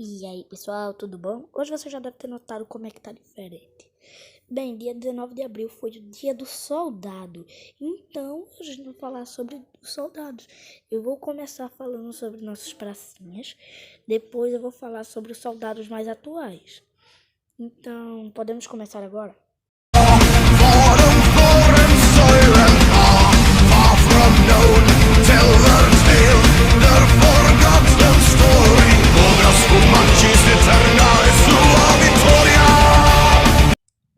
E aí pessoal, tudo bom? Hoje você já deve ter notado como é que tá diferente. Bem, dia 19 de abril foi o dia do soldado. Então, hoje a gente vai falar sobre os soldados. Eu vou começar falando sobre nossas pracinhas. Depois eu vou falar sobre os soldados mais atuais. Então, podemos começar agora?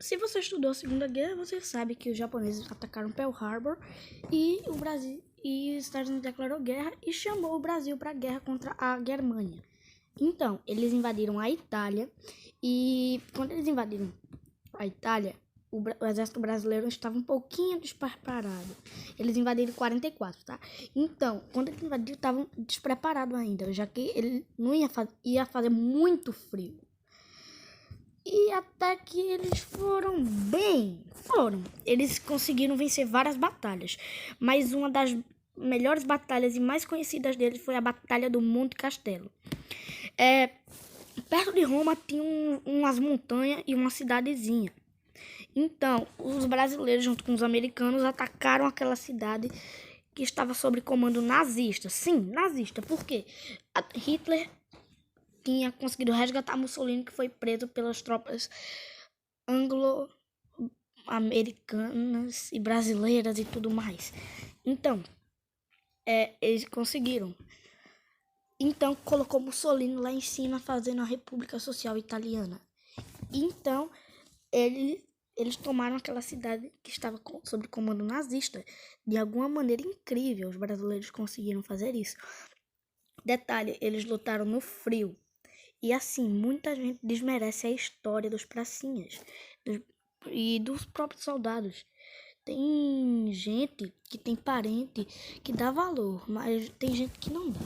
Se você estudou a Segunda Guerra, você sabe que os japoneses atacaram Pearl Harbor e o Brasil e os Estados Unidos declarou guerra e chamou o Brasil para a guerra contra a Alemanha. Então, eles invadiram a Itália e quando eles invadiram a Itália, o exército brasileiro estava um pouquinho despreparado. Eles invadiram em 44, tá? Então, quando eles invadiram, estavam despreparados ainda, já que ele não ia fazer muito frio. E até que eles foram. Eles conseguiram vencer várias batalhas. Mas uma das melhores batalhas e mais conhecidas deles foi a Batalha do Monte Castelo. Perto de Roma tinha umas montanhas e uma cidadezinha. Então, os brasileiros, junto com os americanos, atacaram aquela cidade que estava sob comando nazista. Sim, nazista. Por quê? Hitler tinha conseguido resgatar Mussolini, que foi preso pelas tropas anglo-americanas e brasileiras e tudo mais. Então, eles conseguiram. Então, colocou Mussolini lá em cima, fazendo a República Social Italiana. Então, eles tomaram aquela cidade que estava sob comando nazista. De alguma maneira incrível, os brasileiros conseguiram fazer isso. Detalhe, eles lutaram no frio. E assim, muita gente desmerece a história dos pracinhas e dos próprios soldados. Tem gente que tem parente que dá valor, mas tem gente que não dá.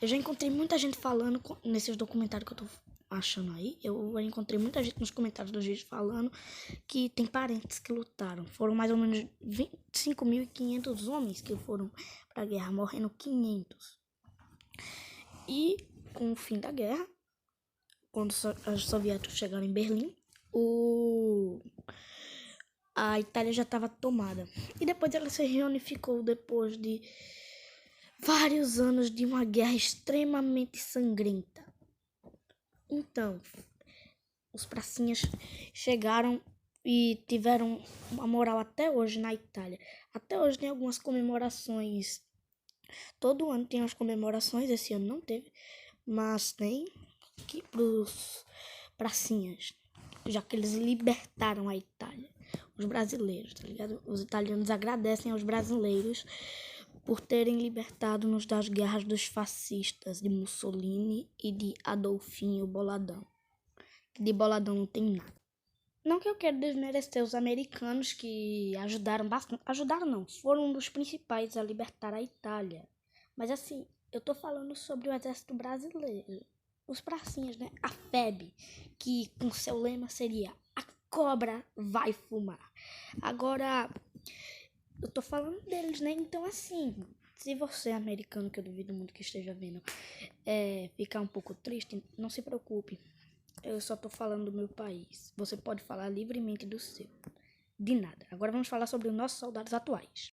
Eu já encontrei muita gente falando nesses documentários que eu tô achando aí. Eu encontrei muita gente nos comentários dos vídeos falando que tem parentes que lutaram. Foram mais ou menos 25.500 homens que foram pra guerra, morrendo 500. E com o fim da guerra, quando os soviéticos chegaram em Berlim, a Itália já estava tomada. E depois ela se reunificou depois de vários anos de uma guerra extremamente sangrenta. Então, os pracinhas chegaram e tiveram uma moral até hoje na Itália. Até hoje tem algumas comemorações. Todo ano tem as comemorações, esse ano não teve, mas tem aqui pros pracinhas, já que eles libertaram a Itália, os brasileiros, tá ligado? Os italianos agradecem aos brasileiros por terem libertado-nos das guerras dos fascistas de Mussolini e de Adolfinho Boladão. De Boladão não tem nada. Não que eu quero desmerecer os americanos que ajudaram bastante. Ajudaram não, foram um dos principais a libertar a Itália. Mas assim, eu tô falando sobre o exército brasileiro. Os pracinhas, né? A FEB, que com seu lema seria a cobra vai fumar. Agora, eu tô falando deles, né? Então assim, se você é americano, que eu duvido muito que esteja vendo, ficar um pouco triste, não se preocupe. Eu só tô falando do meu país. Você pode falar livremente do seu. De nada. Agora vamos falar sobre os nossos soldados atuais.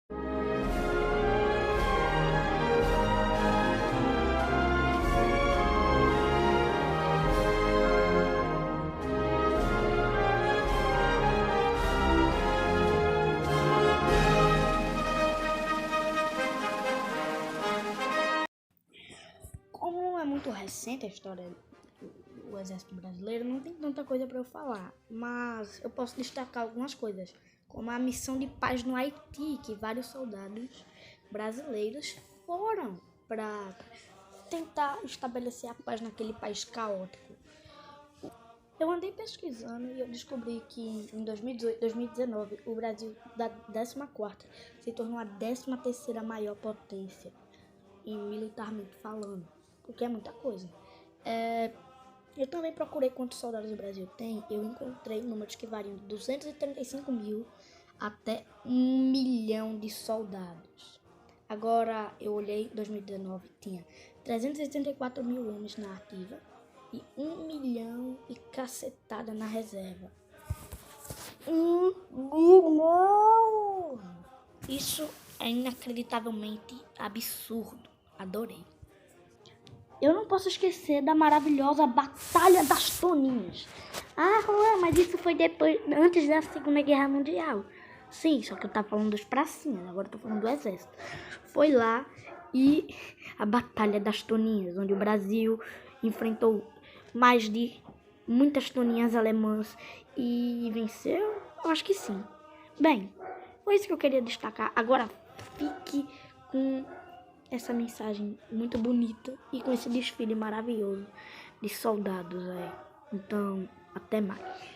Como é muito recente a história do exército brasileiro, não tem tanta coisa para eu falar, mas eu posso destacar algumas coisas, como a missão de paz no Haiti, que vários soldados brasileiros foram para tentar estabelecer a paz naquele país caótico. Eu andei pesquisando e eu descobri que em 2018, 2019, o Brasil, da 14ª, se tornou a 13ª maior potência, militarmente falando, o que é muita coisa. Eu também procurei quantos soldados o Brasil tem. Eu encontrei números que variam de 235 mil até 1 milhão de soldados. Agora eu olhei, 2019 tinha 384 mil homens na ativa e 1 milhão e cacetada na reserva. 1 milhão! Isso é inacreditavelmente absurdo. Adorei. Eu não posso esquecer da maravilhosa Batalha das Toninhas. Ah, Juan, mas isso foi antes da Segunda Guerra Mundial. Sim, só que eu tava falando dos pracinhas, agora eu tô falando do exército. Foi lá e a Batalha das Toninhas, onde o Brasil enfrentou mais de muitas toninhas alemãs e venceu? Eu acho que sim. Bem, foi isso que eu queria destacar. Agora fique com essa mensagem muito bonita e com esse desfile maravilhoso de soldados aí. Então, até mais.